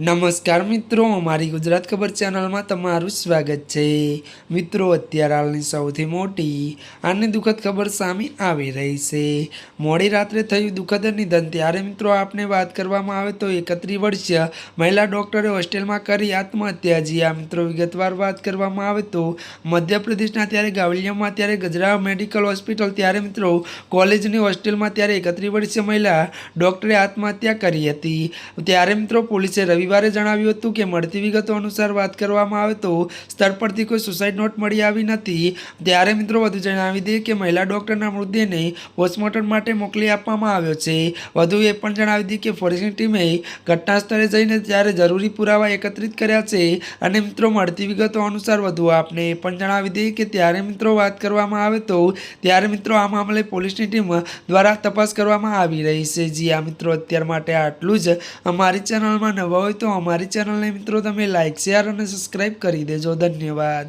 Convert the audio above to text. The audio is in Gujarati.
નમસ્કાર મિત્રો, અમારી ગુજરાત ખબર ચેનલમાં તમારું સ્વાગત છે। મિત્રો, અત્યારે હાલની સૌથી મોટી અને દુઃખદ ખબર સામે આવી રહી છે। મોડી રાત્રે થયું દુઃખદ નિધન। ત્યારે મિત્રો આપને વાત કરવામાં આવે તો 31 વર્ષીય મહિલા ડોક્ટરે હોસ્ટેલમાં કરી આત્મહત્યા। જી આ મિત્રો, વિગતવાર વાત કરવામાં આવે તો મધ્યપ્રદેશના ત્યારે ગાવલિયામાં ત્યારે ગજરા મેડિકલ હોસ્પિટલ ત્યારે મિત્રો કોલેજની હોસ્ટેલમાં ત્યારે 31 વર્ષીય મહિલા ડોક્ટરે આત્મહત્યા કરી હતી। ત્યારે મિત્રો પોલીસે રવિવારે જણાવ્યું હતું કે મળતી વિગતો અનુસાર વાત કરવામાં આવે તો સ્થળ પરથી કોઈ સુસાઇડ નોટ મળી આવી નથી। ત્યારે મિત્રો વધુ જણાવી દઈએ કે મહિલા ડોક્ટરના મૃતદેહને પોસ્ટમોર્ટમ માટે મોકલી આપવામાં આવ્યો છે। વધુ એ પણ જણાવી દઈએ કે ફોરેન્સિક ટીમે ઘટના સ્થળે જઈને ત્યારે જરૂરી પુરાવા એકત્રિત કર્યા છે। અને મિત્રો મળતી વિગતો અનુસાર વધુ આપને એ પણ જણાવી દઈએ કે ત્યારે મિત્રો વાત કરવામાં આવે તો ત્યારે મિત્રો આ મામલે પોલીસની ટીમ દ્વારા તપાસ કરવામાં આવી રહી છે। જી આ મિત્રો, અત્યાર માટે આટલું જ। અમારી ચેનલમાં નવા હોય તો અમારી ચેનલને મિત્રો તમે લાઇક, શેર અને સબસ્ક્રાઈબ કરી દેજો। ધન્યવાદ।